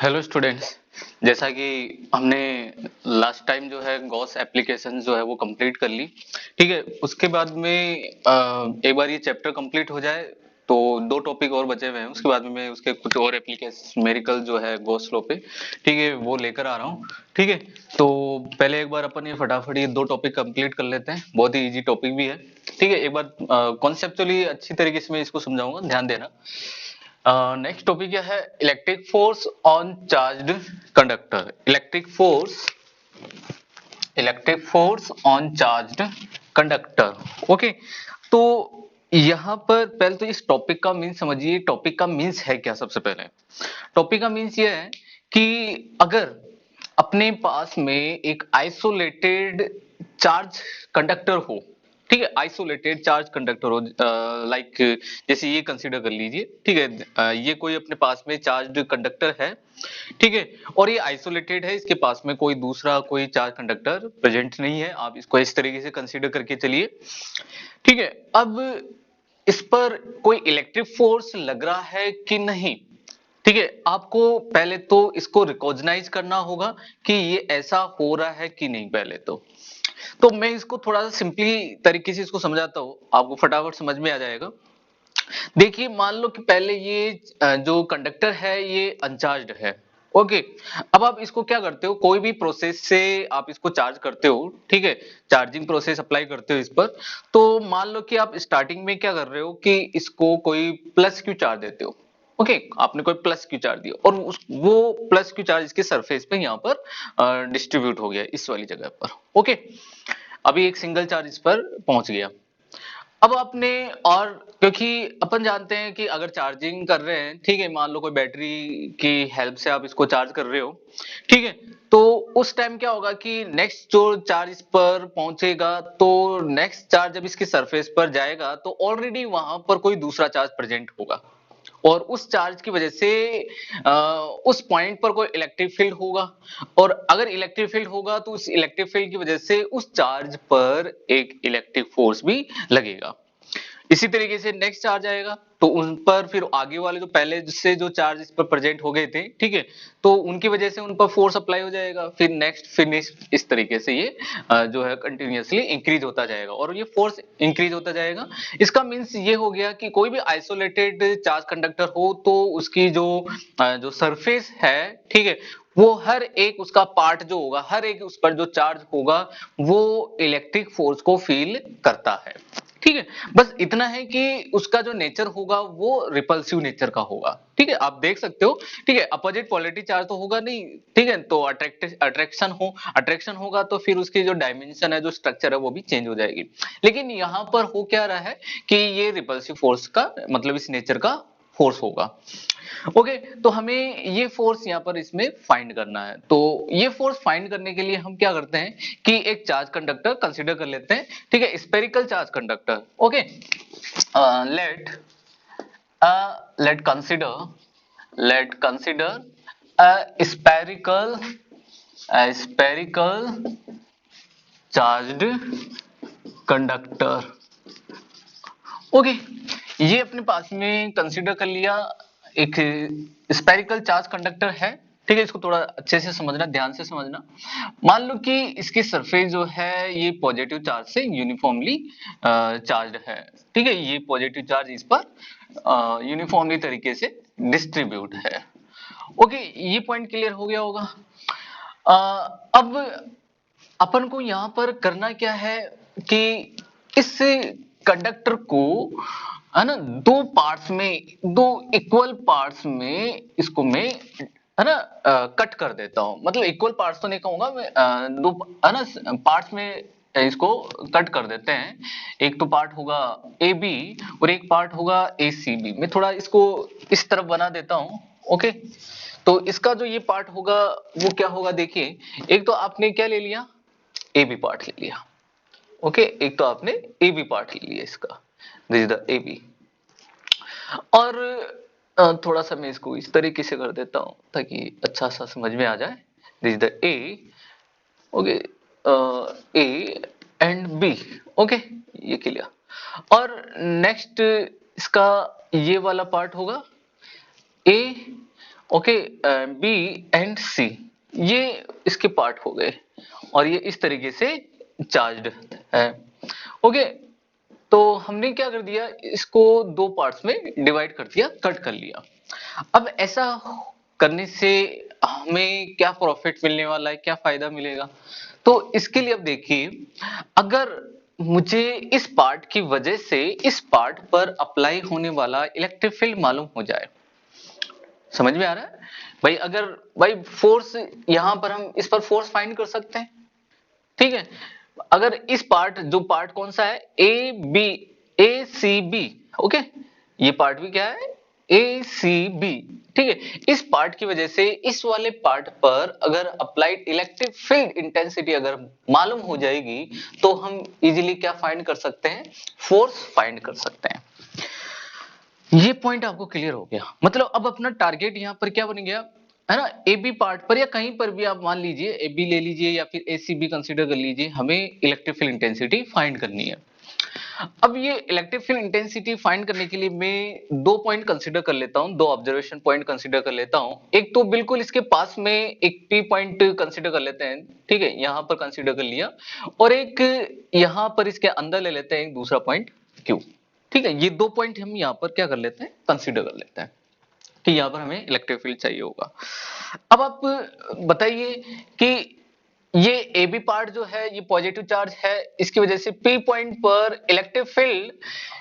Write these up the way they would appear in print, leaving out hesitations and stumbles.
Hello students. जैसा कि हमने लास्ट टाइम जो है गॉस एप्लीकेशन जो है वो कंप्लीट कर ली। ठीक है, उसके बाद में एक बार ये चैप्टर कंप्लीट हो जाए तो दो टॉपिक और बचे हुए हैं, उसके बाद में मैं उसके कुछ और एप्लीकेशन मेरिकल जो है गॉस लॉ पे, ठीक है, वो लेकर आ रहा हूँ। ठीक है, तो पहले एक बार अपन ये फटाफट ये दो टॉपिक कंप्लीट कर लेते हैं, बहुत ही इजी टॉपिक भी है। ठीक है, एक बार कॉन्सेप्चुअली अच्छी तरीके से मैं इसको समझाऊंगा, ध्यान देना। नेक्स्ट टॉपिक क्या है? Electric force on charged conductor. Electric force on charged conductor. Okay, तो यहां पर पहले तो इस टॉपिक का मीन समझिए। टॉपिक का मीन्स है क्या? सबसे पहले टॉपिक का मीन्स ये है कि अगर अपने पास में एक आइसोलेटेड चार्ज कंडक्टर हो, ठीक है, आइसोलेटेड चार्ज कंडक्टर हो, लाइक जैसे ये कंसीडर कर लीजिए। ठीक है, ये कोई अपने पास में चार्ज कंडक्टर है, ठीक है, और ये आइसोलेटेड है, इसके पास में कोई दूसरा कोई चार्ज कंडक्टर प्रेजेंट नहीं है। आप इसको इस तरीके से कंसीडर करके चलिए। ठीक है, अब इस पर कोई इलेक्ट्रिक फोर्स लग रहा है कि नहीं? ठीक है, आपको पहले तो इसको रिकॉग्नाइज करना होगा कि ये ऐसा हो रहा है कि नहीं। पहले तो मैं इसको थोड़ा सा सिंपली तरीके से इसको समझाता हूं, आपको फटाफट समझ में आ जाएगा। देखिए, मान लो कि पहले ये जो कंडक्टर है ये अनचार्ज्ड है। ओके, अब आप इसको क्या करते हो, कोई भी प्रोसेस से आप इसको चार्ज करते हो, ठीक है, चार्जिंग प्रोसेस अप्लाई करते हो इस पर। तो मान लो कि आप स्टार्टिंग में क्या कर रहे हो कि इसको कोई प्लस क्यू चार्ज देते हो। ओके, आपने कोई प्लस क्यू चार्ज दिया और वो प्लस क्यू चार्ज इसके सरफेस पे यहाँ पर डिस्ट्रीब्यूट हो गया इस वाली जगह पर। ओके, अभी एक सिंगल चार्ज इस पर पहुंच गया। अब आपने, और क्योंकि अपन जानते हैं कि अगर चार्जिंग कर रहे हैं, ठीक है, मान लो कोई बैटरी की हेल्प से आप इसको चार्ज कर रहे हो, ठीक है, तो उस टाइम क्या होगा कि नेक्स्ट जो चार्ज इस पर पहुंचेगा, तो नेक्स्ट चार्ज जब इसके सरफेस पर जाएगा तो ऑलरेडी वहां पर कोई दूसरा चार्ज प्रेजेंट होगा, और उस चार्ज की वजह से उस पॉइंट पर कोई इलेक्ट्रिक फील्ड होगा, और अगर इलेक्ट्रिक फील्ड होगा तो उस इलेक्ट्रिक फील्ड की वजह से उस चार्ज पर एक इलेक्ट्रिक फोर्स भी लगेगा। इसी तरीके से नेक्स्ट चार्ज आएगा तो उन पर फिर आगे वाले जो पहले से जो चार्ज इस पर प्रेजेंट हो गए थे, ठीक है, तो उनकी वजह से उन पर फोर्स अप्लाई हो जाएगा। फिर नेक्स्ट फिनिश, इस तरीके से ये जो है कंटिन्यूअसली इंक्रीज होता जाएगा और ये फोर्स इंक्रीज होता जाएगा। इसका मीन्स ये हो गया कि कोई भी आइसोलेटेड चार्ज कंडक्टर हो तो उसकी जो सरफेस है, ठीक है, वो हर एक उसका पार्ट जो होगा, हर एक उस पर जो चार्ज होगा वो इलेक्ट्रिक फोर्स को फील करता है। ठीक है, बस इतना है कि उसका जो नेचर होगा वो रिपल्सिव नेचर का होगा। ठीक है, आप देख सकते हो, ठीक है, अपोजिट पोलैरिटी चार्ज तो होगा नहीं, ठीक है, तो अट्रैक्शन होगा तो फिर उसकी जो डायमेंशन है, जो स्ट्रक्चर है, वो भी चेंज हो जाएगी। लेकिन यहां पर हो क्या रहा है कि ये रिपल्सिव फोर्स का मतलब इस नेचर का फोर्स होगा। ओके, तो हमें ये फोर्स यहाँ पर इसमें फाइंड करना है। तो ये फोर्स फाइंड करने के लिए हम क्या करते हैं कि एक चार्ज कंडक्टर कंसीडर कर लेते हैं, ठीक है, spherical charge conductor. Okay, let let consider a spherical spherical charged conductor। Okay, ये अपने पास में कंसीडर कर लिया, एक स्पेरिकल चार्ज कंडक्टर है। ठीक है, इसको थोड़ा अच्छे से समझना, ध्यान से समझना। मान लो कि इसकी सरफेस जो है ये पॉजिटिव चार्ज से यूनिफॉर्मली चार्ज है। ठीक है, ये पॉजिटिव चार्ज इस पर यूनिफॉर्मली तरीके से डिस्ट्रीब्यूट है। ओके, ये पॉइंट क्लियर हो गया होगा। अब अपन को यहां पर करना क्या है कि इस कंडक्टर को, है ना, दो पार्ट्स में, दो इक्वल पार्ट्स में इसको मैं, है ना, कट कर देता हूं। मतलब इक्वल पार्ट्स तो नहीं कहूंगा मैं, दो, है ना, पार्ट्स में इसको कट कर देते हैं। एक तो पार्ट होगा ए बी और एक पार्ट होगा ए सी बी। मैं थोड़ा इसको इस तरफ बना देता हूं। ओके, तो इसका जो ये पार्ट होगा वो क्या होगा, देखिए, एक तो आपने क्या ले लिया, ए बी पार्ट ले लिया। ओके, एक तो आपने ए बी पार्ट ले लिया इसका, this is the A B. और थोड़ा सा मैं इसको इस तरीके से कर देता हूं ताकि अच्छा सा समझ में आ जाए। This is the A. Okay, A and B. Okay, ये क्लियर। और नेक्स्ट इसका ये वाला पार्ट होगा A, okay, B and C ये इसके पार्ट हो गए और ये इस तरीके से चार्ज्ड है। ओके, तो हमने क्या कर दिया, इसको दो पार्ट्स में डिवाइड कर दिया, कट कर लिया। अब ऐसा करने से हमें क्या प्रॉफिट मिलने वाला है, क्या फायदा मिलेगा? तो इसके लिए अब देखिए, अगर मुझे इस पार्ट की वजह से इस पार्ट पर अप्लाई होने वाला इलेक्ट्रिक फील्ड मालूम हो जाए, समझ में आ रहा है भाई? अगर भाई फोर्स, यहां पर हम इस पर फोर्स फाइंड कर सकते हैं, ठीक है? अगर इस पार्ट, जो पार्ट कौन सा है, ए सी बी, ओके, ये पार्ट भी क्या है, ए सी बी, ठीक है? इस पार्ट की वजह से इस वाले पार्ट पर अगर अप्लाइड इलेक्ट्रिक फील्ड इंटेंसिटी अगर मालूम हो जाएगी तो हम इजीली क्या फाइंड कर सकते हैं, फोर्स फाइंड कर सकते हैं। ये पॉइंट आपको क्लियर हो गया? मतलब अब अपना टारगेट यहां पर क्या बन गया, है ना? ए बी पार्ट पर या कहीं पर भी आप मान लीजिए, ए बी ले लीजिए या फिर ए सी बी कंसीडर कर लीजिए, हमें इलेक्ट्रिक फील्ड इंटेंसिटी फाइंड करनी है। अब ये इलेक्ट्रिक फील्ड इंटेंसिटी फाइंड करने के लिए मैं दो पॉइंट कंसीडर कर लेता हूं, दो ऑब्जर्वेशन पॉइंट कंसीडर कर लेता हूं। एक तो बिल्कुल इसके पास में एक पी पॉइंट कंसीडर कर लेते हैं, ठीक है, यहां पर कंसीडर कर लिया, और एक यहां पर इसके अंदर ले लेते हैं एक दूसरा पॉइंट क्यू, ठीक है? ये दो पॉइंट हम यहां पर क्या कर लेते हैं, कंसीडर कर लेते हैं कि यहां पर हमें इलेक्ट्रिक फील्ड चाहिए होगा। अब आप बताइए कि ये ए बी पार्ट जो है ये पॉजिटिव चार्ज है, इसकी वजह से पी पॉइंट पर इलेक्ट्रिक फील्ड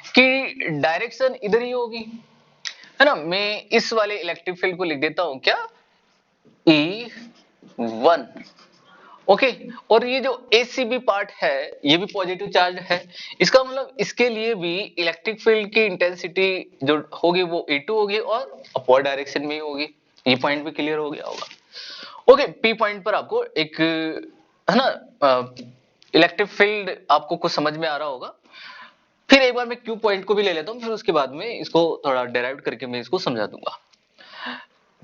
की डायरेक्शन इधर ही होगी, है ना? मैं इस वाले इलेक्ट्रिक फील्ड को लिख देता हूं क्या, E1, ओके। और ये जो ACB पार्ट है ये भी पॉजिटिव चार्ज है, इसका मतलब इसके लिए भी इलेक्ट्रिक फील्ड की इंटेंसिटी जो होगी वो E2 होगी और अपवर्ड डायरेक्शन में ही होगी। ये पॉइंट भी क्लियर हो गया होगा। ओके, पी पॉइंट पर आपको एक, है ना, इलेक्ट्रिक फील्ड आपको कुछ समझ में आ रहा होगा। फिर एक बार मैं क्यू पॉइंट को भी ले लेता हूं, फिर उसके बाद में इसको थोड़ा डेराइव करके मैं इसको समझा दूंगा।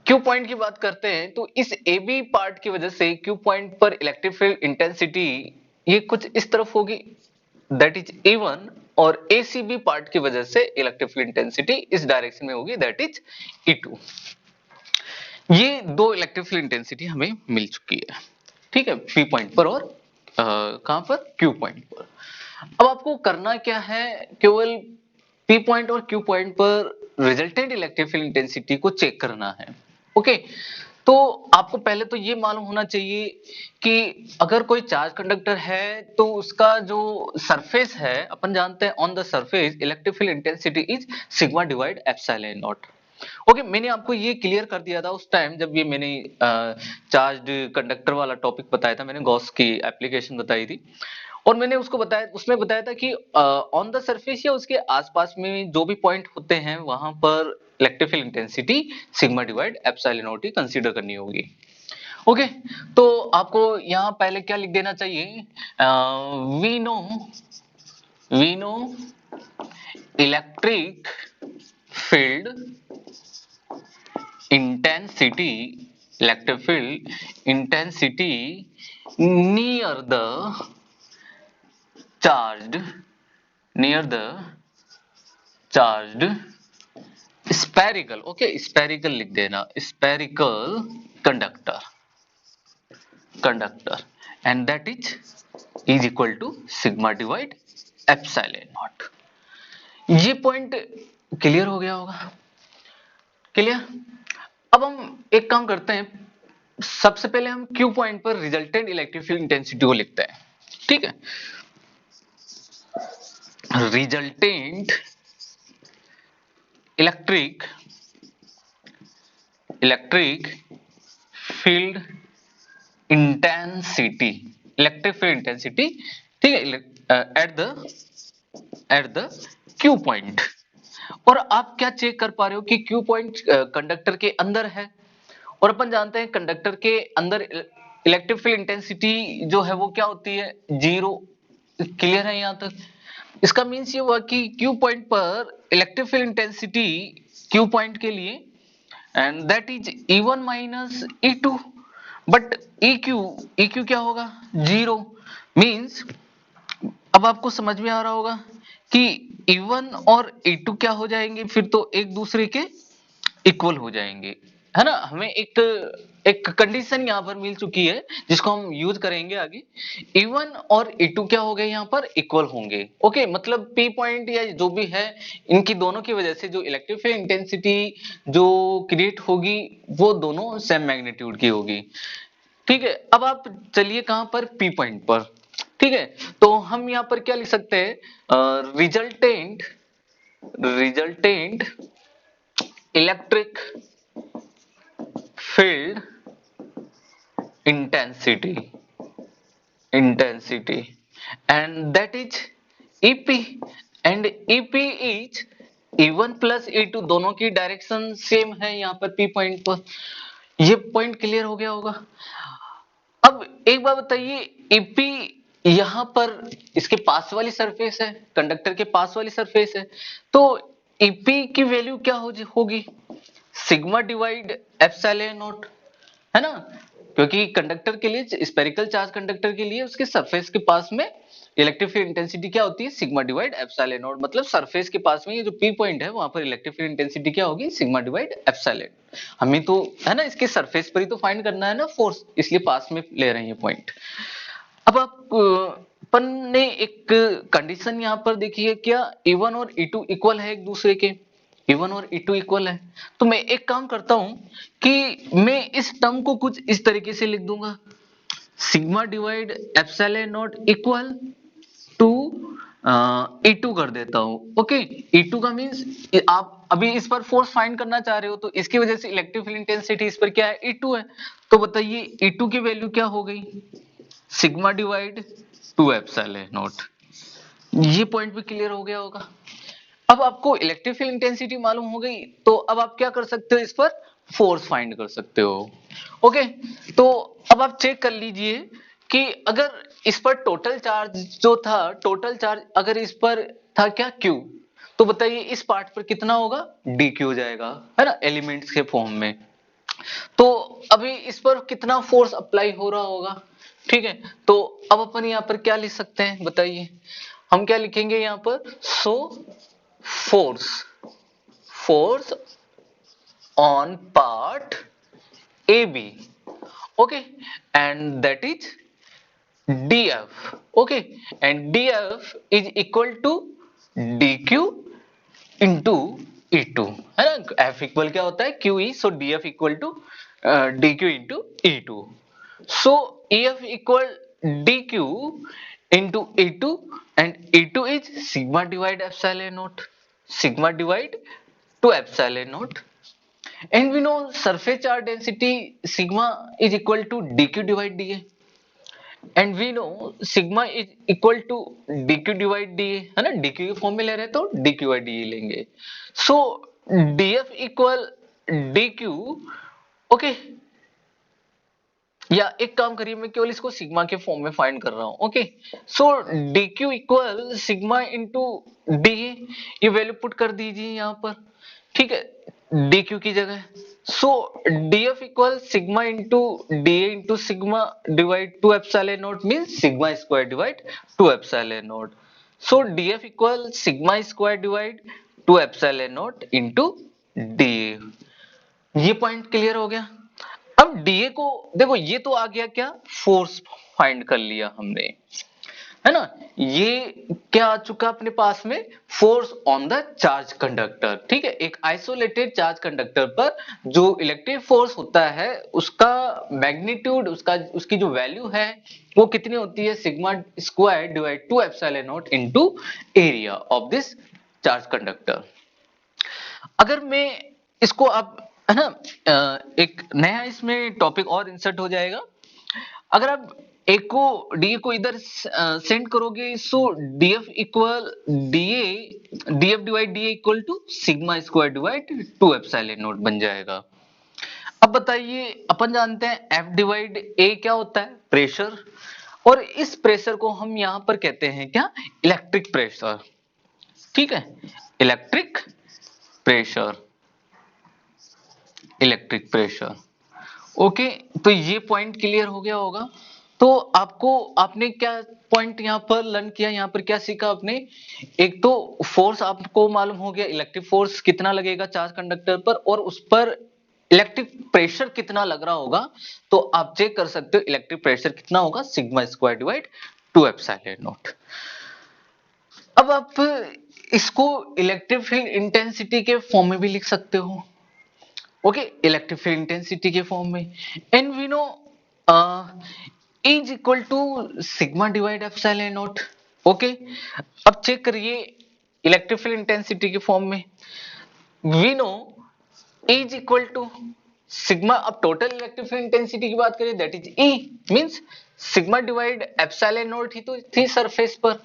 क्यू पॉइंट की बात करते हैं तो इस ए बी पार्ट की वजह से क्यू पॉइंट पर इलेक्ट्रिक फील्ड इंटेंसिटी ये कुछ इस तरफ होगी, दैट इज E1, और ACB पार्ट की वजह से इलेक्ट्रिक फील्ड इंटेंसिटी इस डायरेक्शन में होगी, दैट इज E2। ये दो इलेक्ट्रिक फील्ड इंटेंसिटी हमें मिल चुकी है, ठीक है, पी पॉइंट पर और कहां पर, क्यू पॉइंट पर। अब आपको करना क्या है, केवल पी पॉइंट और क्यू पॉइंट पर रिजल्टेंट इलेक्ट्रिक फील्ड इंटेंसिटी को चेक करना है, ओके। तो आपको पहले तो ये मालूम होना चाहिए कि अगर कोई चार्ज कंडक्टर है तो उसका जो सरफेस है, अपन जानते हैं on the surface electric field intensity is sigma divide epsilon naught. Okay, मैंने आपको ये क्लियर कर दिया था उस टाइम जब ये मैंने चार्ज्ड कंडक्टर वाला टॉपिक बताया था, मैंने गॉस की एप्लीकेशन बताई थी, और मैंने उसको बताया, उसमें बताया था कि ऑन द सरफेस या उसके आसपास में जो भी पॉइंट होते हैं वहां पर electric field intensity sigma divide epsilon not he consider करनी होगी, ओके। तो आपको यहां पहले क्या लिख देना चाहिए, we know electric field intensity, electric field intensity near the charged, near the charged spherical, okay, spherical लिख देना, spherical conductor and that is equal to sigma divide epsilon naught। ये पॉइंट क्लियर हो गया होगा, क्लियर? अब हम एक काम करते हैं, सबसे पहले हम क्यू पॉइंट पर रिजल्टेंट इलेक्ट्रिक फील्ड इंटेंसिटी को लिखते हैं, ठीक है? Resultant electric field intensity, electric field intensity, ठीक है, एट द क्यू पॉइंट। और आप क्या चेक कर पा रहे हो कि क्यू पॉइंट कंडक्टर के अंदर है, और अपन जानते हैं कंडक्टर के अंदर इलेक्ट्रिक फील्ड इंटेंसिटी जो है वो क्या होती है, जीरो। क्लियर है यहां तक? इसका मीन्स ये हुआ कि क्यू पॉइंट पर electric field intensity Q point के लिए and that is E1 minus E2, but EQ क्या होगा, जीरो। मीन्स अब आपको समझ में आ रहा होगा कि E1 और E2 क्या हो जाएंगे, फिर तो एक दूसरे के इक्वल हो जाएंगे, है ना, हमें एक एक कंडीशन यहाँ पर मिल चुकी है जिसको हम यूज करेंगे आगे। E1 और E2 क्या हो गए यहाँ पर इक्वल होंगे। ओके, मतलब P पॉइंट या जो भी है इनकी दोनों की वजह से जो इलेक्ट्रिक फील्ड इंटेंसिटी जो क्रिएट होगी वो दोनों सेम मैग्नीट्यूड की होगी। ठीक है, अब आप चलिए कहां पर P पॉइंट पर। ठीक है, तो हम यहाँ पर क्या लिख सकते हैं, resultant electric field intensity and that is EP and EP is E1 plus E2 दोनों की डायरेक्शन सेम है यहाँ पर P पॉइंट पर। ये पॉइंट क्लियर हो गया होगा। अब एक बात बताइए, EP यहाँ पर इसके पास वाली सरफेस है, कंडक्टर के पास वाली सरफेस है, तो EP की वैल्यू क्या होगी, सिग्मा डिवाइड एप्सिलॉन नॉट, है ना, क्योंकि कंडक्टर के लिए, स्फेरिकल चार्ज कंडक्टर के लिए उसके सरफेस के पास में इलेक्ट्रिक फील्ड इंटेंसिटी क्या होती है, सिग्मा डिवाइड एप्सिलॉन नॉट। मतलब सरफेस के पास में ये जो P पॉइंट है वहां पर इलेक्ट्रिक फील्ड इंटेंसिटी क्या होगी, सिग्मा डिवाइड एप्सिलॉन। हमें तो है ना इसके सरफेस पर ही तो फाइंड करना है ना फोर्स, इसलिए पास में ले रहे हैं ये पॉइंट। अब आप अपन ने एक कंडीशन यहाँ पर देखी है, क्या E1 और E2 इक्वल है एक दूसरे के, E1 और E2 इक्वल है। तो मैं एक काम करता हूं कि मैं इस टर्म को कुछ इस तरीके से लिख दूंगा, sigma divide epsilon not equal to E2 कर देता हूं। ओके, E2 का मींस आप अभी इस पर फोर्स फाइंड करना चाह रहे हो, तो इसकी वजह से इलेक्ट्रिक फील्ड इंटेंसिटी इस पर क्या है, E2 है। तो बताइए E2 की वैल्यू क्या हो गई, सिग्मा डिवाइड 2 एप्सिलॉन नॉट। ये पॉइंट भी क्लियर हो गया होगा। अब आपको इलेक्ट्रिक फील्ड इंटेंसिटी मालूम हो गई, तो अब आप क्या कर सकते हो, इस पर फोर्स फाइंड कर सकते हो। ओके, तो अब आप चेक कर लीजिए कि अगर इस पर टोटल चार्ज जो था, टोटल चार्ज अगर इस पर था क्या Q, तो बताइए इस पार्ट पर कितना होगा, dq हो जाएगा, है ना, एलिमेंट्स के फॉर्म में। तो अभी इस पर कितना फोर्स अप्लाई हो रहा होगा। ठीक है, तो अब अपन यहाँ पर क्या लिख सकते हैं बताइए, हम क्या लिखेंगे यहाँ पर, सो force on part AB, okay, and that is DF, okay, and DF is equal to DQ into E2, है ना, F इक्वल क्या होता है QE, so DF equal to DQ into E2, so EF equal DQ into E2 and E2 is sigma divide epsilon naught, sigma divide to epsilon naught, and we know surface charge density sigma is equal to dq divide dA, and we know sigma is equal to dq divide dA, है ना, dq के form में ले रहे हैं तो dq by dA लेंगे, so dF equal dq, okay, या एक काम करिए, मैं केवल इसको सिग्मा के फॉर्म में फाइंड कर रहा हूं। ओके, सो dq equal sigma into D, ये वैल्यू पुट कर दीजिए यहां पर। ठीक है, dq की जगह, सो df equal sigma into D into sigma divide two epsilon not, means sigma square divide two epsilon not, so df equal sigma square divide two epsilon naught into D. ये point clear हो गया। अब DA को देखो, ये तो आ गया क्या, फोर्स फाइंड कर लिया हमने, है ना, ये क्या आ चुका अपने पास में, force on the charge conductor. ठीक है, एक आइसोलेटेड चार्ज कंडक्टर पर जो इलेक्ट्रिक फोर्स होता है उसका मैग्नीट्यूड, उसकी जो वैल्यू है वो कितनी होती है, sigma square divide two epsilon naught into area of this charge conductor. अगर मैं इसको अब, है ना, एक नया इसमें टॉपिक और इंसर्ट हो जाएगा। अगर आप ए को डी को इधर सेंड करोगे, so DF equal DF divide D equal to sigma square divide two epsilon naught बन जाएगा। अब बताइए, अपन जानते हैं एफ डिवाइड ए क्या होता है, प्रेशर, और इस प्रेशर को हम यहां पर कहते हैं क्या, इलेक्ट्रिक प्रेशर। ठीक है, electric pressure, electric pressure. Okay, तो ये पॉइंट क्लियर हो गया होगा। तो आपने क्या पॉइंट यहाँ पर लर्न किया, यहाँ पर क्या सीखा आपने, एक तो फोर्स आपको मालूम हो गया, इलेक्ट्रिक फोर्स कितना लगेगा चार्ज कंडक्टर पर, और उस पर इलेक्ट्रिक प्रेशर कितना लग रहा होगा, तो आप चेक कर सकते हो इलेक्ट्रिक प्रेशर कितना होगा, sigma square divide 2 epsilon naught. अब आप इसको इलेक्ट्रिक फील्ड इंटेंसिटी के फॉर्म में भी लिख सकते हो। ओके, इलेक्ट्रिक फील्ड इंटेंसिटी के फॉर्म में, and we know is equal to sigma divide epsilon naught. Okay, अब चेक करिए इलेक्ट्रिक फील्ड इंटेंसिटी के फॉर्म में, we know is equal to sigma. अब टोटल इलेक्ट्रिक फील्ड इंटेंसिटी की बात करें, that is E, means sigma divide epsilon not ही तो थी सरफेस पर।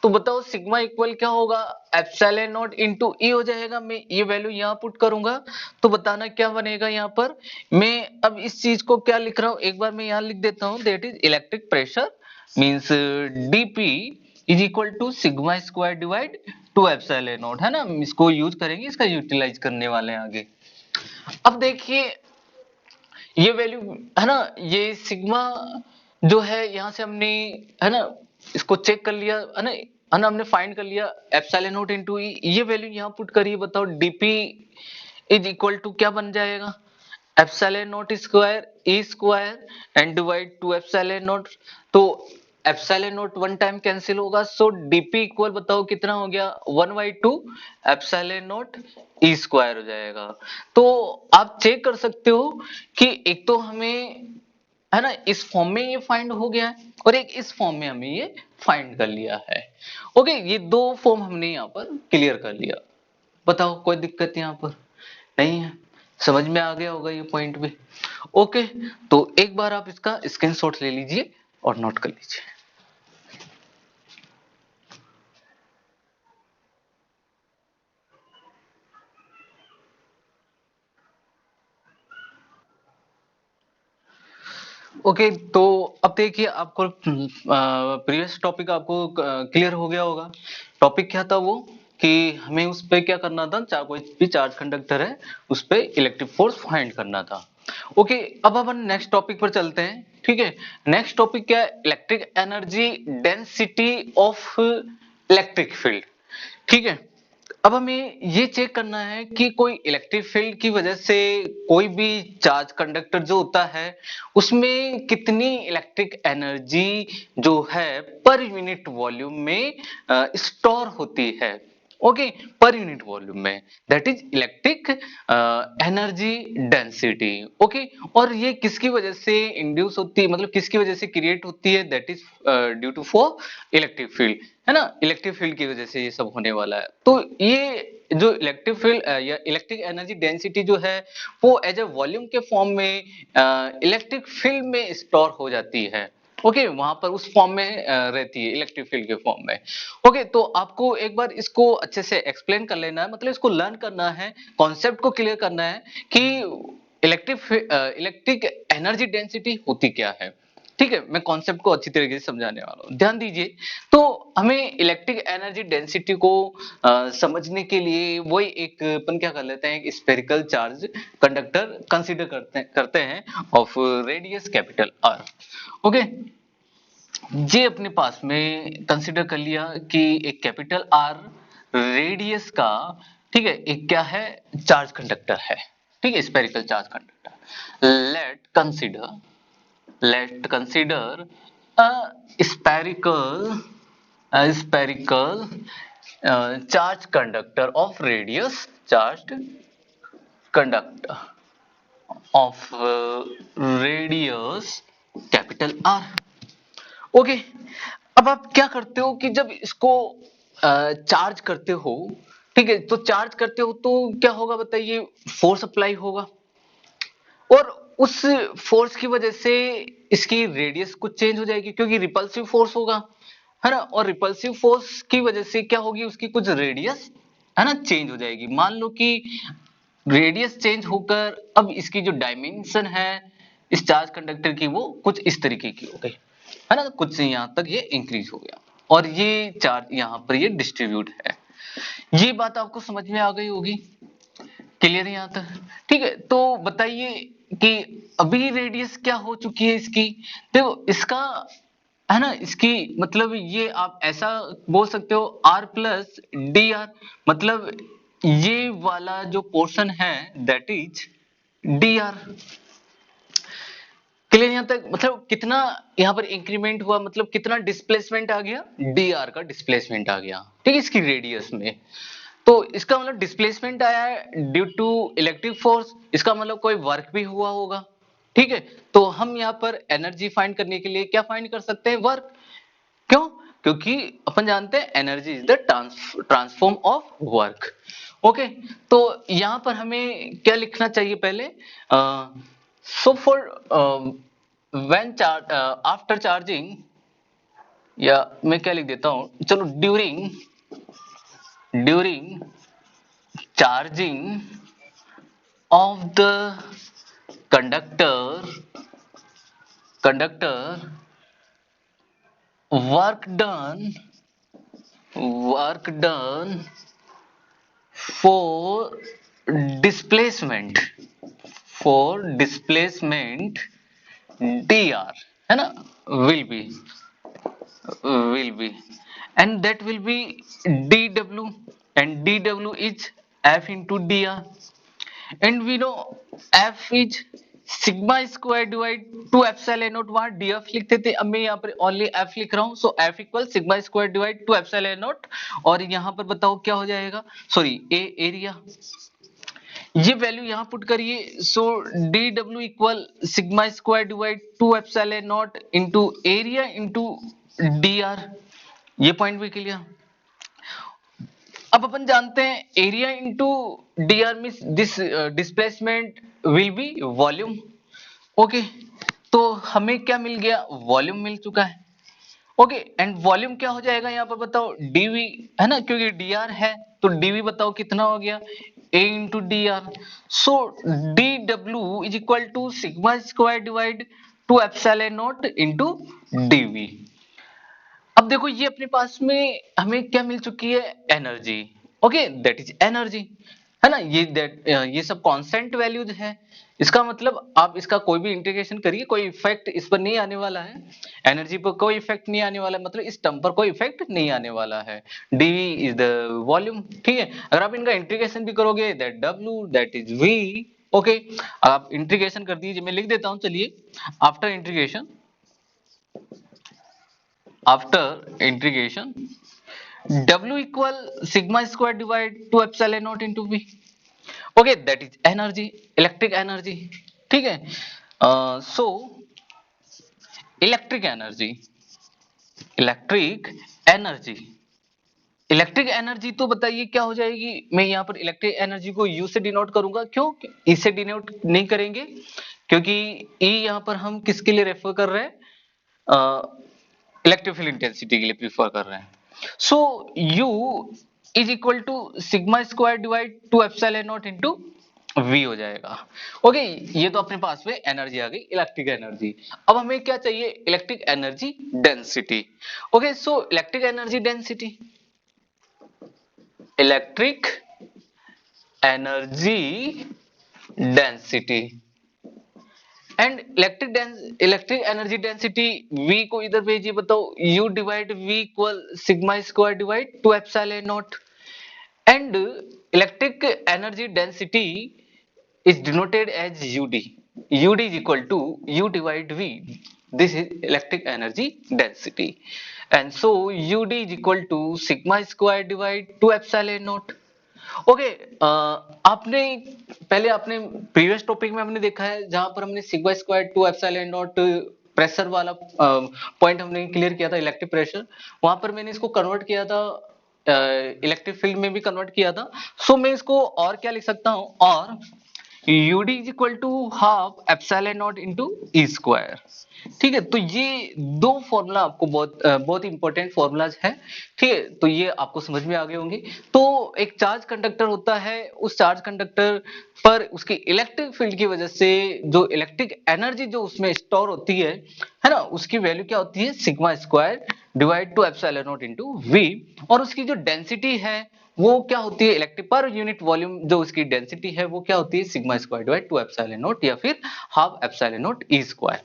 तो बताओ सिग्मा इक्वल क्या होगा, एप्सिलॉन नॉट इनटू ई हो जाएगा। मैं ये वैल्यू यहां पुट करूंगा तो बताना क्या बनेगा यहां पर। मैं अब इस चीज को क्या लिख रहा हूं, एक बार मैं यहां लिख देता हूं, that is electric pressure means DP is equal to sigma square divide 2 epsilon naught, है ना। इसको यूज करेंगे, इसका यूटिलाइज करने वाले हैं आगे। अब देखिए ये वैल्यू, है ना, ये सिग्मा जो है यहां से हमने, है ना, इसको चेक कर लिया, है ना, हमने फाइंड कर लिया एप्सिलॉन नॉट इनटू ई। ये वैल्यू यहां पुट करिए, बताओ डीपी इज इक्वल टू क्या बन जाएगा, epsilon naught square E square and divide 2 epsilon naught. तो epsilon naught one time cancel होगा, सो डीपी इक्वल बताओ कितना हो गया, 1/2 एप्सिलॉन नॉट ई स्क्वायर हो जाएगा। तो आप चेक कर सकते हो कि एक तो हमें, है ना, इस फॉर्म में ये फाइंड हो गया है और एक इस फॉर्म में हमें ये फाइंड कर लिया है। ओके, ये दो फॉर्म हमने यहाँ पर क्लियर कर लिया। बताओ कोई दिक्कत यहाँ पर नहीं है, समझ में आ गया होगा ये पॉइंट भी। ओके, तो एक बार आप इसका स्क्रीनशॉट ले लीजिए और नोट कर लीजिए। ओके, तो अब देखिए आपको प्रीवियस टॉपिक आपको क्लियर हो गया होगा। टॉपिक क्या था वो, कि हमें उस पे क्या करना था, चाहे कोई भी चार्ज कंडक्टर है उस पे इलेक्ट्रिक फोर्स फाइंड करना था। ओके, अब अपन नेक्स्ट टॉपिक पर चलते हैं। ठीक है, नेक्स्ट टॉपिक क्या है, electric energy density of electric field. ठीक है, अब हमें ये चेक करना है कि कोई इलेक्ट्रिक फील्ड की वजह से कोई भी चार्ज कंडक्टर जो होता है उसमें कितनी इलेक्ट्रिक एनर्जी जो है पर यूनिट वॉल्यूम में स्टोर होती है। ओके, पर यूनिट वॉल्यूम में, that is electric energy density. Okay, और ये किसकी वजह से इंड्यूस होती है, मतलब किसकी वजह से क्रिएट होती है, that is due to for electric field, है ना। इलेक्ट्रिक फील्ड की वजह से ये सब होने वाला है। तो ये जो इलेक्ट्रिक फील्ड या इलेक्ट्रिक एनर्जी डेंसिटी जो है वो एज ए वॉल्यूम के फॉर्म में इलेक्ट्रिक फील्ड में स्टोर हो जाती है। ओके, वहां पर उस फॉर्म में रहती है इलेक्ट्रिक फील्ड के फॉर्म में। ओके, तो आपको एक बार इसको अच्छे से एक्सप्लेन कर लेना है, मतलब इसको लर्न करना है, कॉन्सेप्ट को क्लियर करना है कि इलेक्ट्रिक एनर्जी डेंसिटी होती क्या है। ठीक है, मैं कॉन्सेप्ट को अच्छी तरीके से समझाने वाला हूँ, ध्यान दीजिए। तो हमें इलेक्ट्रिक एनर्जी डेंसिटी को समझने के लिए वही एक अपन क्या कर लेते हैं, एक स्फेरिकल चार्ज कंडक्टर कंसीडर करते हैं of radius capital R. Okay, ये अपने पास में कंसीडर कर लिया कि एक कैपिटल आर रेडियस का, ठीक है, एक क्या है, चार्ज कंडक्टर है। ठीक है, spherical charge conductor. Late consider a spherical charge conductor of radius charged conductor of radius capital R। Okay, अब आप क्या करते हो कि जब इसको चार्ज करते हो, ठीक है, तो चार्ज करते हो तो क्या होगा बताइए, फोर्स अप्लाई होगा और उस फोर्स की वजह से इसकी रेडियस कुछ चेंज हो जाएगी क्योंकि रिपल्सिव फोर्स होगा, है ना। और रिपल्सिव फोर्स की वजह से क्या होगी, उसकी कुछ रेडियस, है ना, चेंज हो जाएगी। मान लो कि रेडियस चेंज होकर अब इसकी जो डायमेंशन है इस चार्ज कंडक्टर की वो कुछ इस तरीके की हो गई, है ना, कुछ यहां तक ये इंक्रीज हो गया और ये चार्ज यहां पर ये डिस्ट्रीब्यूट है। ये बात आपको समझ में आ गई होगी, क्लियर है यहां तक। ठीक है, तो बताइए कि अभी रेडियस क्या हो चुकी है इसकी, देखो इसका, है ना, इसकी मतलब ये आप ऐसा बोल सकते हो r प्लस डी आर, मतलब ये वाला जो पोर्शन है that is D R. Clear यहां तक? मतलब कितना यहां पर इंक्रीमेंट हुआ, मतलब कितना डिस्प्लेसमेंट आ गया, डी आर का डिस्प्लेसमेंट आ गया, ठीक है, इसकी रेडियस में। तो इसका मतलब डिस्प्लेसमेंट आया है ड्यू टू इलेक्ट्रिक फोर्स, इसका मतलब कोई वर्क भी हुआ होगा, ठीक है। तो हम यहाँ पर एनर्जी फाइंड करने के लिए क्या फाइंड कर सकते हैं, वर्क। क्यों? क्योंकि अपन जानते हैं energy is the transform of work. Okay, तो यहां पर हमें क्या लिखना चाहिए पहले, so for when charge after charging, या मैं क्या लिख देता हूं, चलो during charging of the conductor work done for displacement dr, है ना, will be and that will be dw, and dw is f into dr, and we know f is sigma square divide two epsilon not, वहां df लिखते थे, अब मैं यहाँ पर only f लिख रहा हूँ, सो f equal sigma square divide two epsilon not, और यहाँ पर बताओ क्या हो जाएगा, सॉरी ए एरिया, ये वैल्यू यहाँ पुट करिए, सो dw equal sigma square divide two epsilon naught into area into dr, ये पॉइंट भी क्लियर। अब अपन जानते हैं area into dr means this displacement will be volume. Okay, तो हमें क्या मिल गया, वॉल्यूम मिल चुका है। ओके, एंड वॉल्यूम क्या हो जाएगा यहाँ पर बताओ, dv, है ना, क्योंकि dr है तो dv बताओ कितना हो गया, a into D R, so dw is equal to sigma square divide two epsilon naught into dv। अब देखो ये अपने पास में हमें क्या मिल चुकी है, energy. Okay, that is energy, है ना, ये सब कांस्टेंट वैल्यूज है। इसका मतलब आप इसका कोई भी इंटीग्रेशन करिए, कोई इफेक्ट इस पर नहीं आने वाला है, एनर्जी पर कोई इफेक्ट नहीं आने वाला है, मतलब इस टर्म पर कोई इफेक्ट नहीं आने वाला है। dv इज द वॉल्यूम, ठीक है। अगर आप इनका इंटीग्रेशन भी करोगे, that w that is v। Okay, आप इंटीग्रेशन कर दीजिए, मैं लिख देता हूं, चलिए, after integration, w equal sigma square divide to epsilon naught into v। Okay, that is energy, electric energy, ठीक है। So electric energy, electric energy electric energy तो बताइए क्या हो जाएगी, मैं यहाँ पर इलेक्ट्रिक एनर्जी को U से डिनोट करूंगा, क्यों, E से डिनोट नहीं करेंगे, क्योंकि E यहाँ पर हम किसके लिए रेफर कर रहे हैं, इलेक्ट्रिक फील्ड इंटेंसिटी के लिए प्रीफर कर रहे हैं। So U is equal to sigma square divide two epsilon naught into V हो जाएगा। ओके, ये तो अपने पास में एनर्जी आ गई, इलेक्ट्रिक एनर्जी। अब हमें क्या चाहिए, electric energy density. Okay, so electric energy density, electric energy density and electric energy density V को इधर भेजिए, बताओ U divide V equal sigma square divide two epsilon not, and electric energy density is denoted as UD. UD is equal to U divide V. This is electric energy density. And so UD is equal to sigma square divide 2 epsilon naught. Okay, आपने पहले आपने previous topic में हमने देखा है जहां पर हमने sigma square two epsilon naught pressure वाला पॉइंट हमने क्लियर किया था, इलेक्ट्रिक प्रेशर, वहां पर मैंने इसको कन्वर्ट किया था, इलेक्ट्रिक फील्ड में भी कन्वर्ट किया था। सो मैं इसको और क्या लिख सकता हूं, और UD is equal to half epsilon naught into E square, ठीक है। तो ये दो फॉर्मूला आपको बहुत इंपॉर्टेंट फॉर्मूलाज है, ठीक है, तो ये आपको समझ में आ गए होंगे। तो एक चार्ज कंडक्टर होता है, उस चार्ज कंडक्टर पर उसकी इलेक्ट्रिक फील्ड की वजह से जो इलेक्ट्रिक एनर्जी जो उसमें स्टोर होती है ना, उसकी वैल्यू क्या होती है, sigma square divide two epsilon naught into V, और उसकी जो डेंसिटी है वो क्या होती है, इलेक्ट्रिक पर यूनिट वॉल्यूम जो उसकी डेंसिटी है वो क्या होती है, sigma square divide two epsilon not या फिर half epsilon not E square.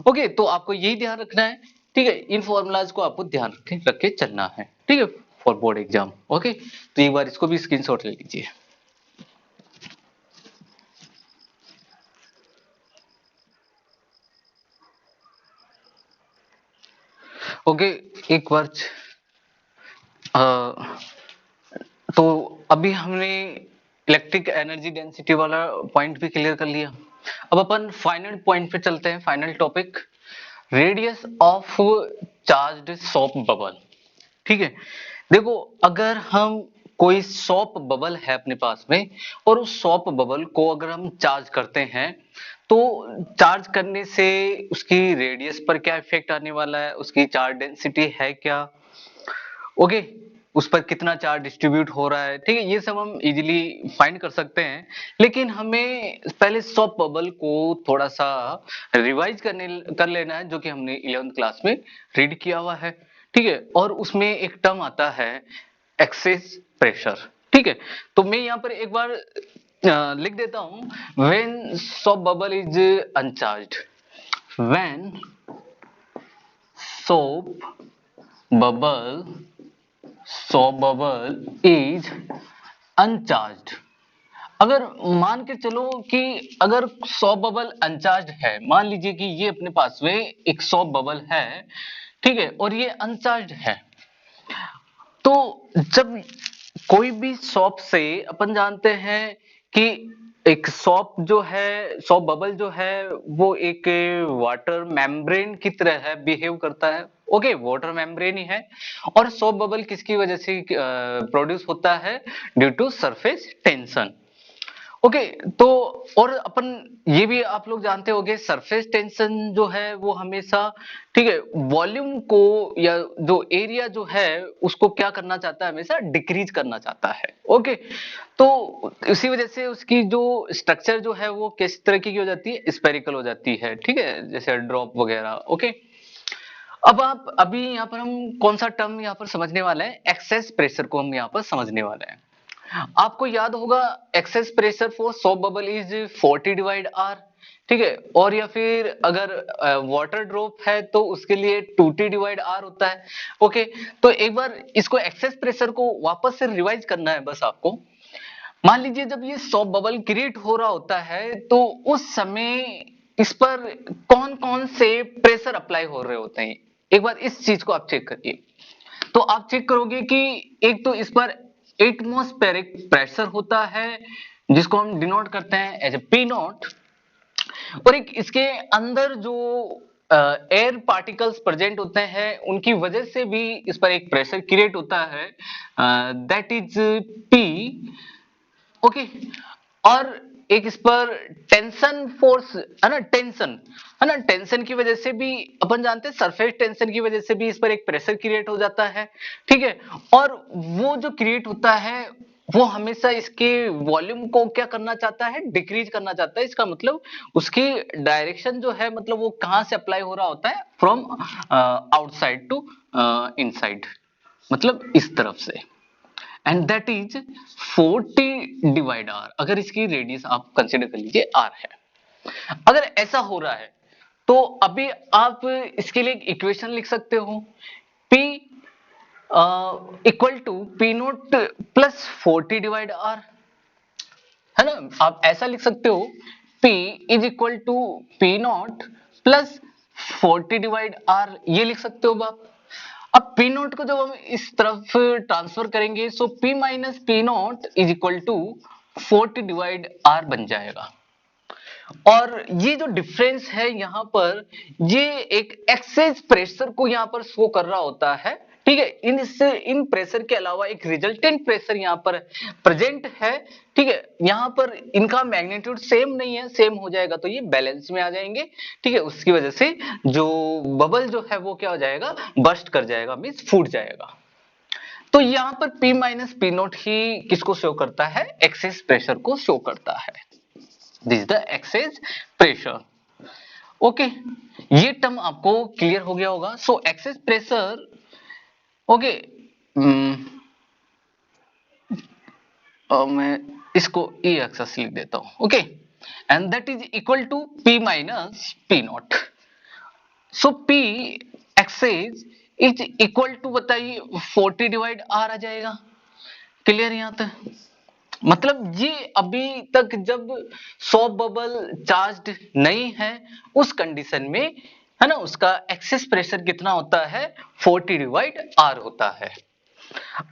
Okay, तो आपको यही ध्यान रखना है, ठीक है, इन फॉर्मूलाज को आपको ध्यान रख के चलना है, ठीक है, फॉर बोर्ड एग्जाम। ओके, तो एक बार इसको भी स्क्रीनशॉट ले लीजिए। ओके, एक बार तो अभी हमने इलेक्ट्रिक एनर्जी डेंसिटी वाला पॉइंट भी क्लियर कर लिया। अब अपन फाइनल पॉइंट पे चलते हैं, final topic, radius of charged soap bubble. ठीक है, देखो अगर हम कोई सोप बबल है अपने पास में और उस सोप बबल को अगर हम चार्ज करते हैं तो चार्ज करने से उसकी रेडियस पर क्या इफेक्ट आने वाला है, उसकी चार्ज डेंसिटी है क्या, ओके, उस पर कितना चार्ज डिस्ट्रीब्यूट हो रहा है, ठीक है, ये सब हम इजीली फाइंड कर सकते हैं। लेकिन हमें पहले सॉप बबल को थोड़ा सा रिवाइज कर लेना है, जो कि हमने 11th क्लास में रीड किया हुआ है। ठीक है, और उसमें एक टर्म आता है एक्सेस प्रेशर। ठीक है, तो मैं यहाँ पर एक बार लिख देता हूं, when shop bubble is uncharged, when soap bubble soap bubble is uncharged। अगर मान के चलो कि अगर सोप बबल अनचार्ज है, मान लीजिए कि ये अपने पास में एक सोप बबल है, ठीक है, और ये अनचार्ज है, तो जब कोई भी सोप से अपन जानते हैं कि एक सोप जो है, सोप बबल जो है वो एक वाटर मेम्ब्रेन की तरह है, बिहेव करता है, ओके, वाटर मेम्ब्रेन ही है। और सोप बबल किसकी वजह से प्रोड्यूस होता है, due to surface tension, okay. तो और अपन ये भी आप लोग जानते होंगे, सरफेस टेंशन जो है वो हमेशा, ठीक है, वॉल्यूम को या जो एरिया जो है उसको क्या करना चाहता है, हमेशा डिक्रीज करना चाहता है, ओके। तो इसी वजह से उसकी जो स्ट्रक्चर जो है वो किस तरह की हो जाती है, स्पेरिकल हो जाती है, ठीक है, जैसे ड्रॉप वगैरह, ओके। अब आप अभी यहाँ पर हम कौन सा टर्म यहाँ पर समझने वाले हैं, एक्सेस प्रेशर को हम यहाँ पर समझने वाले हैं। आपको याद होगा excess pressure for soap bubble is 40 divide R, ठीक है, और या फिर अगर वाटर ड्रॉप है तो उसके लिए 2t डिवाइड आर होता है, ओके। तो एक बार इसको एक्सेस प्रेशर को वापस से रिवाइज करना है बस आपको। मान लीजिए जब ये सोप बबल क्रिएट हो रहा होता है तो उस समय इस पर कौन कौन से प्रेशर अप्लाई हो रहे होते हैं, एक बार इस चीज को आप चेक करिए। तो आप चेक करोगे कि एक तो इस पर एटमॉस्फेरिक प्रेशर होता है जिसको हम डिनोट करते हैं एज ए पी नॉट, और एक इसके अंदर जो एयर पार्टिकल्स प्रेजेंट होते हैं उनकी वजह से भी इस पर एक प्रेशर क्रिएट होता है, दैट इज पी, ओके। और एक इस पर टेंशन फोर्स है ना, टेंशन है ना, टेंशन की वजह से भी अपन जानते हैं, सरफेस टेंशन की वजह से भी इस पर एक प्रेशर क्रिएट हो जाता है, ठीक है। और वो जो क्रिएट होता है वो हमेशा इसके वॉल्यूम को क्या करना चाहता है, डिक्रीज करना चाहता है। इसका मतलब उसकी डायरेक्शन जो है, मतलब वो कहां से अप्लाई हो रहा होता है, फ्रॉम आउटसाइड टू इनसाइड, मतलब इस तरफ से, and that is 40 divide R, अगर इसकी रेडियस आप कंसिडर कर लीजिए आर है। अगर ऐसा हो रहा है तो अभी आप इसके लिए एक इक्वेशन लिख सकते हो, P equal to P naught plus 40 divide R, है ना, आप ऐसा लिख सकते हो, P is equal to P naught plus 40 divide R, ये लिख सकते हो आप। अब पी नोट को जब हम इस तरफ ट्रांसफर करेंगे so P minus P naught is equal to 40 divide R बन जाएगा। और ये जो डिफरेंस है यहाँ पर, ये एक एक्सेस प्रेशर को यहाँ पर शो कर रहा होता है, ठीक है। इन प्रेशर के अलावा एक रिजल्टेंट प्रेशर यहाँ पर प्रेजेंट है, ठीक है। यहाँ पर इनका मैग्नीट्यूड सेम नहीं है, सेम हो जाएगा तो ये बैलेंस में आ जाएंगे, ठीक है। उसकी वजह से जो बबल जो है वो क्या हो जाएगा, बर्स्ट कर जाएगा, मींस फूट जाएगा। तो यहाँ पर P माइनस पी नोट ही किसको शो करता है, एक्सेस प्रेशर को शो करता है। This is the excess pressure, okay. ये टर्म आपको क्लियर हो गया होगा। सो एक्सेस प्रेशर, ओके, मैं इसको E एक्सेस लिख देता हूं, okay, and that is equal to P minus P naught. So P excess is equal to, बताइए, 40 डिवाइड आर आ जाएगा, क्लियर यहां तक। मतलब ये अभी तक जब सोप बबल चार्ज्ड नहीं है उस कंडीशन में है ना, उसका एक्सेस प्रेशर कितना होता है 40 डिवाइड आर होता है।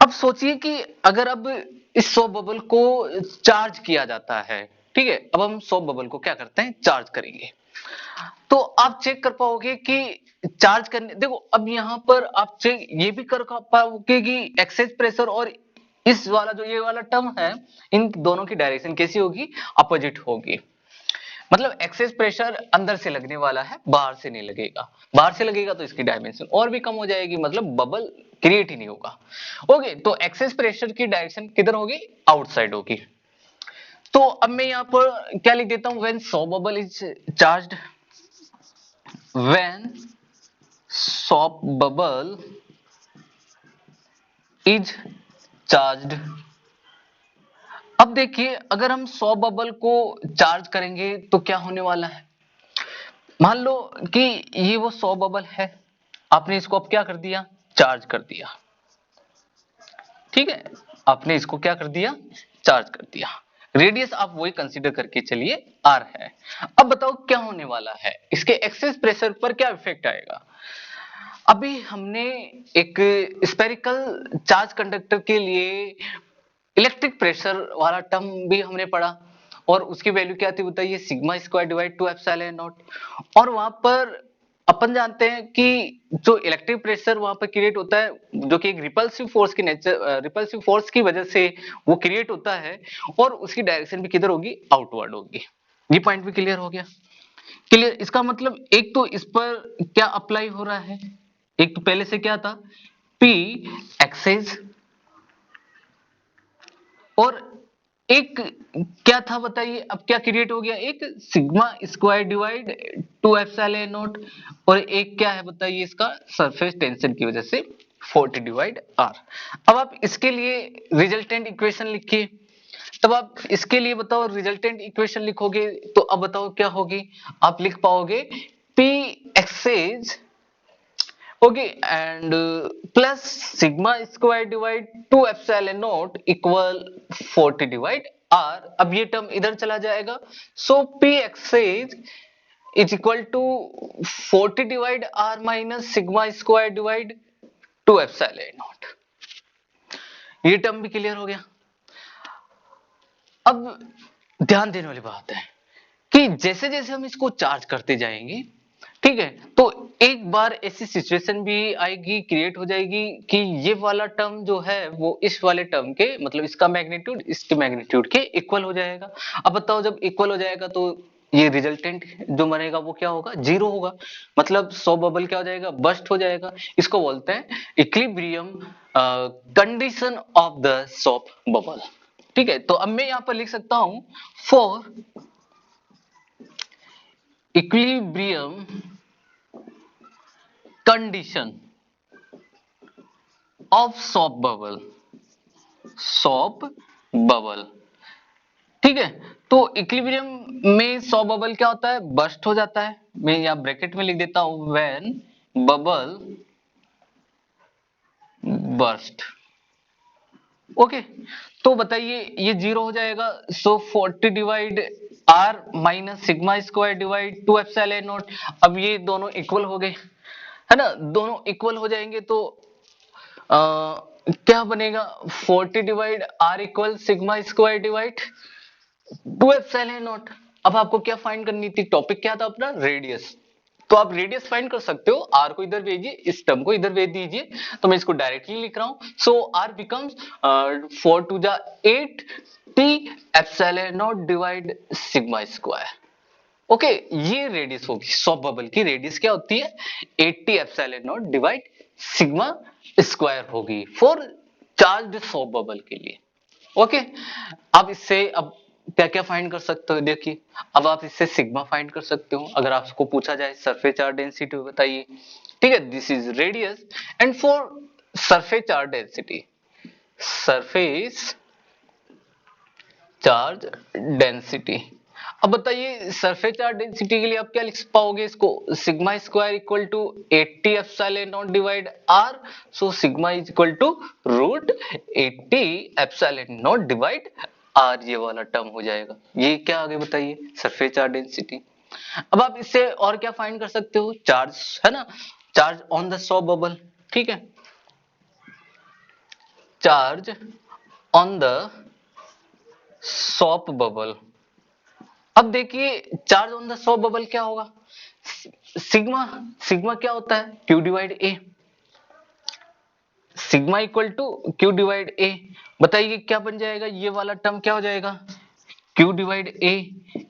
अब सोचिए कि अगर अब इस सॉप बबल को चार्ज किया जाता है, ठीक है, अब हम सॉप बबल को क्या करते हैं, चार्ज करेंगे, तो आप चेक कर पाओगे कि चार्ज करने, देखो अब यहां पर आप चेक ये भी कर पाओगे कि एक्सेस प्रेशर और इस वाला जो ये वाला टर्म है, इन दोनों की डायरेक्शन कैसी होगी, अपोजिट होगी। मतलब एक्सेस प्रेशर अंदर से लगने वाला है, बाहर से नहीं लगेगा, बाहर से लगेगा तो इसकी डायमेंशन और भी कम हो जाएगी, मतलब बबल क्रिएट ही नहीं होगा। ओके, तो एक्सेस प्रेशर की डायरेक्शन किधर होगी, आउटसाइड होगी। तो अब मैं यहां पर क्या लिख देता हूं, when shop bubble is charged, when shop bubble is charged. अब देखिए अगर हम सॉप बबल को चार्ज करेंगे तो क्या होने वाला है, मान लो कि ये वो सॉप बबल है, आपने इसको अब क्या कर दिया, चार्ज कर दिया, ठीक है, आपने इसको क्या कर दिया, चार्ज कर दिया। रेडियस आप वही कंसीडर करके चलिए आर है। अब बताओ क्या होने वाला है, इसके एक्सेस प्रेशर पर क्या इफेक्ट आएगा। अभी हमने एक स्पेरिकल चार्ज कंडक्टर के लिए इलेक्ट्रिक प्रेशर वाला टर्म भी हमने पढ़ा, और उसकी वैल्यू क्या थी बताइए, sigma square divide two epsilon not. और वहां पर अपन जानते हैं कि जो इलेक्ट्रिक प्रेशर वहां पर क्रिएट होता है, जो कि एक रिपल्सिव फोर्स की नेचर, रिपल्सिव फोर्स की वजह से वो क्रिएट होता है, और उसकी डायरेक्शन भी किधर होगी, आउटवर्ड होगी। ये पॉइंट भी क्लियर हो गया, क्लियर। इसका मतलब एक तो इस पर क्या अप्लाई हो रहा है, एक तो पहले से क्या था, P एक्सेस, और एक क्या था बताइए, अब क्या क्रिएट हो गया, एक sigma square divide two epsilon not, और एक क्या है बताइए, इसका सरफेस टेंशन की वजह से 40 डिवाइड आर। अब आप इसके लिए रिजल्टेंट इक्वेशन लिखिए, तब आप इसके लिए बताओ रिजल्टेंट इक्वेशन लिखोगे तो अब बताओ क्या होगी, आप लिख पाओगे P excess, okay, and plus sigma square divide two epsilon not equal 40 divide R. अब ये टर्म इधर चला जाएगा, so P excess is equal to 40 divide R minus sigma square divide two epsilon naught. ये टर्म भी clear हो गया। अब ध्यान देने वाली बात है कि जैसे जैसे हम इसको चार्ज करते जाएंगे, ठीक है, तो एक बार ऐसी सिचुएशन भी आएगी, क्रिएट हो जाएगी कि ये वाला टर्म जो है वो इस वाले टर्म के, मतलब इसका मैग्नीट्यूड इसके मैग्नीट्यूड के इक्वल हो जाएगा। अब बताओ जब इक्वल हो जाएगा तो ये रिजल्टेंट जो बनेगा वो क्या होगा, जीरो होगा, मतलब सॉप बबल क्या हो जाएगा, बस्ट हो जाएगा। इसको बोलते हैं equilibrium condition of the soap bubble, ठीक है। तो अब मैं यहां पर लिख सकता हूं, for equilibrium condition of shop bubble, shop bubble, ठीक है। तो इक्विलिब्रियम में सॉप बबल क्या होता है, बस्ट हो जाता है। मैं यहां ब्रैकेट में लिख देता हूं, व्हेन बबल बस्ट, ओके। तो बताइए ये जीरो हो जाएगा, so 40 divide R minus sigma square divide two epsilon naught. अब ये दोनों इक्वल हो गए, है ना, दोनों इक्वल हो जाएंगे तो क्या बनेगा, 40 divide R equal sigma square divide two epsilon naught. अब आपको क्या फाइंड करनी थी, टॉपिक क्या था अपना, रेडियस। तो आप रेडियस फाइंड कर सकते हो, आर को इधर भेजिए, इस टर्म को इधर भेज दीजिए, तो मैं इसको डायरेक्टली लिख रहा हूं, सो आर बिकम्स 4 टू जा 8 T epsilon naught divide sigma square, okay. ये रेडियस होगी, सॉप बबल की रेडियस क्या होती है, 80 epsilon naught divide sigma square होगी फॉर चार्ज्ड सॉप बबल के लिए, ओके। अब इससे अब क्या क्या फाइंड कर सकते हो, देखिए अब आप इससे सिग्मा फाइंड कर सकते हो, अगर आपको पूछा जाए सरफेस चार्ज डेंसिटी बताइए, ठीक है, this is radius, and for surface charge density, surface charge density, अब बताइए सरफेस चार्ज डेंसिटी के लिए आप क्या लिख पाओगे, इसको sigma square equal to 80 epsilon naught divide R, so sigma is equal to root 80 epsilon naught divide R, ये वाला टर्म हो जाएगा। ये क्या आगे बताइए, सरफेस चार्ज डेंसिटी। अब आप इससे और क्या फाइंड कर सकते हो, चार्ज, है ना, charge on the soap bubble, ठीक है, charge on the soap bubble. अब देखिए charge on the soap bubble क्या होगा, सिग्मा, सिग्मा क्या होता है, Q divide A, sigma equal to Q divide A. बताइए क्या बन जाएगा, ये वाला टर्म क्या हो जाएगा, Q divide A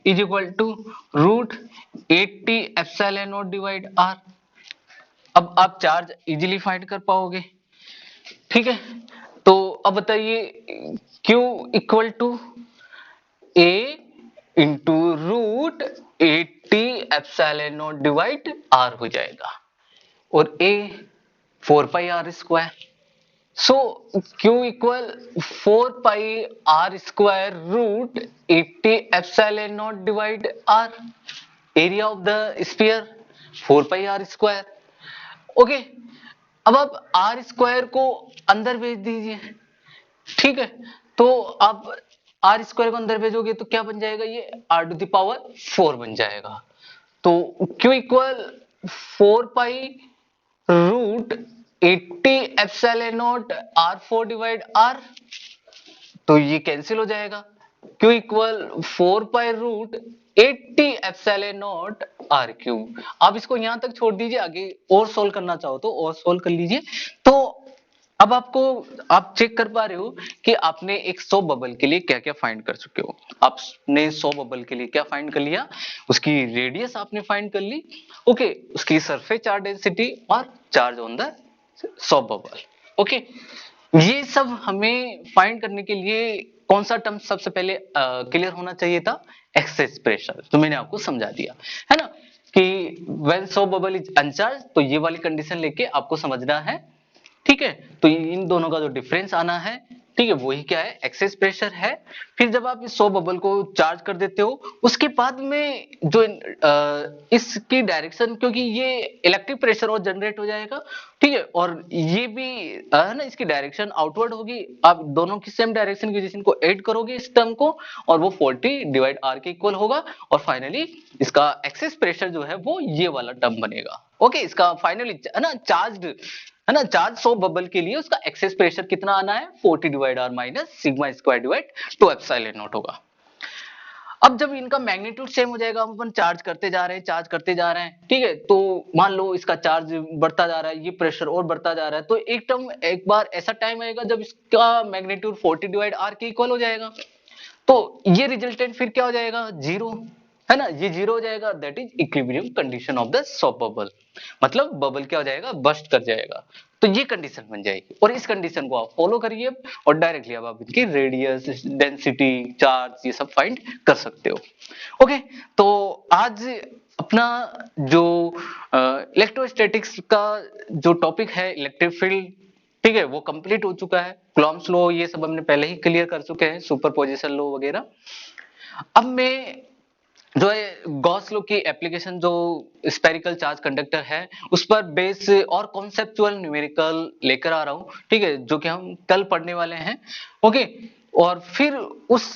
is equal to root 80 epsilon naught divide R. अब आप चार्ज इजीली फाइंड कर पाओगे, ठीक है। तो अब बताइए Q equal to A into root 80 epsilon naught divide R हो जाएगा, और A 4 pi R square. So Q equal 4 pi R square root 80 epsilon naught divide R, area of the sphere 4 pi R square. Okay, अब आप are square को अंदर भेज दीजिए, ठीक है। तो आप आर स्क्वायर को अंदर भेजोगे तो क्या बन जाएगा, ये आर टू द पावर 4 बन जाएगा। तो Q equal 4 pi root 80 epsilon naught R4 divide R, तो ये कैंसिल हो जाएगा। Q equal 4 pi root 80 epsilon naught R cube. आप इसको यहां तक छोड़ दीजिए, आगे और सोल्व करना चाहो तो और सोल्व कर लीजिए। तो अब आपको, आप चेक कर पा रहे हो कि आपने एक 100 बबल के लिए क्या क्या फाइंड कर चुके हो। आपने 100 बबल के लिए क्या फाइंड कर लिया, उसकी रेडियस आपने फाइंड कर ली, ओके, उसकी सरफेस चार्ज डेंसिटी और charge on the 100 bubble, okay. ये सब हमें फाइंड करने के लिए कौन सा टर्म सबसे पहले क्लियर होना चाहिए था, एक्सेस प्रेशर, तो मैंने आपको समझा दिया, है ना, कि व्हेन 100 बबल इज अनचार्ज, तो ये वाली कंडीशन लेके आपको समझना है, ठीक है। तो इन दोनों का जो डिफरेंस आना है, ठीक है, वही क्या है, एक्सेस प्रेशर है। फिर जब आप इस 100 बबल को चार्ज कर देते हो, उसके बाद में जो इसकी डायरेक्शन, क्योंकि ये इलेक्ट्रिक प्रेशर और जनरेट हो जाएगा, ठीक है, और ये भी है ना, इसकी डायरेक्शन आउटवर्ड होगी। आप दोनों की सेम डायरेक्शन की वजह को ऐड करोगे इस टर्म को, और वो 40 डिवाइड आर के इक्वल होगा, और फाइनली इसका एक्सेस प्रेशर जो है वो ये वाला टर्म बनेगा, ओके। इसका फाइनली है ना चार्ज, है ना, चार्ज 100 बबल के लिए उसका एक्सेस प्रेशर कितना आना है, 40 divide R minus sigma square divide 2 epsilon naught होगा। अब जब इनका मैग्नीट्यूड सेम हो जाएगा, हम अपन चार्ज करते जा रहे हैं, चार्ज करते जा रहे हैं, ठीक है, तो मान लो इसका चार्ज बढ़ता जा रहा है, ये प्रेशर और बढ़ता जा रहा है, तो एक टर्म, एक बार ऐसा टाइम आएगा जब इसका मैग्नीट्यूड 40 डिवाइड आर के इक्वल हो जाएगा, तो ये रिजल्टेंट फिर क्या हो जाएगा, जीरो, है ना, ये जीरो हो जाएगा, that is equilibrium condition of the soap bubble, मतलब बबल क्या हो जाएगा, बस्ट कर जाएगा। तो ये कंडीशन बन जाएगी, और इस कंडीशन को आप फॉलो करिए, और डायरेक्टली अब आप इनकी रेडियस, डेंसिटी, चार्ज, ये सब फाइंड कर सकते हो, ओके। तो आज अपना जो इलेक्ट्रोस्टैटिक्स का जो टॉपिक है, इलेक्ट्रिक फील्ड, ठीक है, वो कंप्लीट हो चुका है। कूलॉम्स लॉ ये सब हमने पहले ही क्लियर कर चुके हैं, सुपरपोजिशन लॉ वगैरह। अब मैं जो है गॉस लॉ की एप्लीकेशन, जो स्फेरिकल चार्ज कंडक्टर है, उस पर बेस और कॉन्सेप्चुअल न्यूमेरिकल लेकर आ रहा हूं, ठीक है, जो कि हम कल पढ़ने वाले हैं, ओके। और फिर उस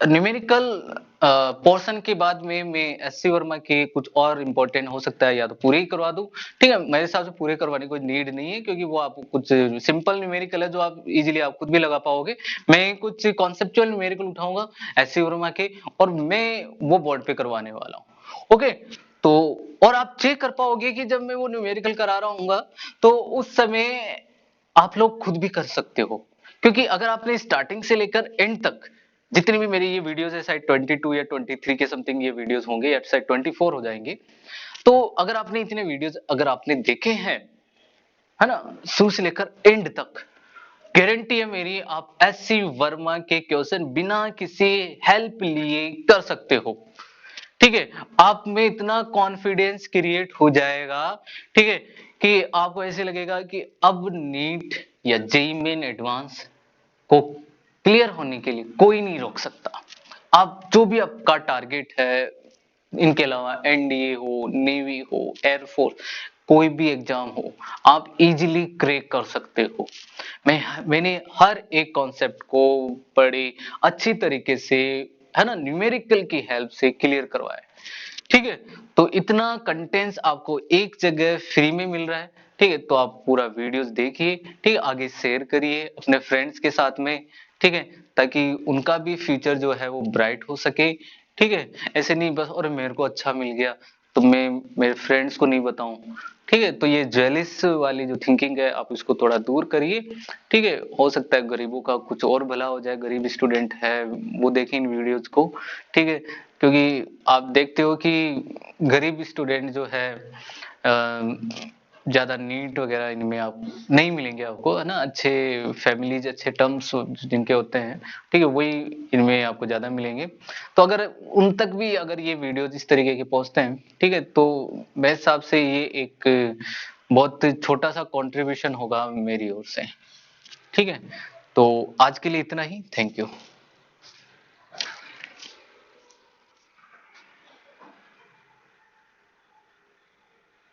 न्यूमेरिकल पोर्शन के बाद में मैं एससी वर्मा के कुछ और इंपॉर्टेंट हो सकता है, या तो पूरे ही करवा दूं, ठीक है। मेरे हिसाब से पूरे करवाने की कोई नीड नहीं है, क्योंकि वो आपको कुछ सिंपल न्यूमेरिकल है जो आप इजीली आप खुद भी लगा पाओगे। मैं कुछ कॉन्सेप्चुअल न्यूमेरिकल उठाऊंगा एससी वर्मा के, और मैं वो बोर्ड पे करवाने वाला हूँ, ओके। तो और आप चेक कर पाओगे कि जब मैं वो न्यूमेरिकल करा रहा हूँ, तो उस समय आप लोग खुद भी कर सकते हो, क्योंकि अगर आपने स्टार्टिंग से लेकर एंड तक जितनी भी मेरी ये वीडियोस है, शायद 22 या 23 के समथिंग ये वीडियोस होंगे, या शायद 24 हो जाएंगे, तो अगर आपने इतने वीडियोस अगर आपने देखे हैं, है ना, शुरू से लेकर एंड तक, गारंटी है मेरी, आप एससी वर्मा के क्वेश्चन बिना किसी हेल्प लिए कर सकते हो, ठीक है। आप में इतना कॉन्फिडेंस क्रिएट हो जाएगा, ठीक है, कि आपको ऐसे लगेगा कि अब नीट या जेईई मेन एडवांस को क्लियर होने के लिए कोई नहीं रोक सकता। आप जो भी आपका टारगेट है, इनके अलावा एनडीए हो, नेवी हो, एयरफोर्स, कोई भी एग्जाम हो, आप इजीली क्रैक कर सकते हो। मैंने हर एक कॉन्सेप्ट को बड़े अच्छी तरीके से है ना, न्यूमेरिकल की हेल्प से क्लियर करवाया। ठीक है, तो इतना कंटेंट्स आपको एक जगह फ्री में मिल रहा है। ठीक है, तो आप पूरा वीडियोस देखिए, ठीक है, आगे शेयर करिए अपने फ्रेंड्स के साथ में। ठीक है, ताकि उनका भी फ्यूचर जो है वो ब्राइट हो सके। ठीक है, ऐसे नहीं बस और मेरे को अच्छा मिल गया तो मैं मेरे फ्रेंड्स को नहीं बताऊं। ठीक है, तो ये जेलिस वाली जो थिंकिंग है आप इसको थोड़ा दूर करिए। ठीक है, हो सकता है गरीबों का कुछ और भला हो जाए, गरीब स्टूडेंट है वो देखें इन वीडियोस को। ठीक है, क्योंकि आप देखते हो कि गरीब स्टूडेंट जो है ज्यादा नीट वगैरह इनमें आप नहीं मिलेंगे आपको, है ना, अच्छे फैमिलीज अच्छे टर्म्स जिनके होते हैं। ठीक है, वही इनमें आपको ज्यादा मिलेंगे। तो अगर उन तक भी अगर ये वीडियोस इस तरीके के पहुंचते हैं, ठीक है, तो मेरे हिसाब से ये एक बहुत छोटा सा कंट्रीब्यूशन होगा मेरी ओर से। ठीक है, तो आज के लिए इतना ही, थैंक यू।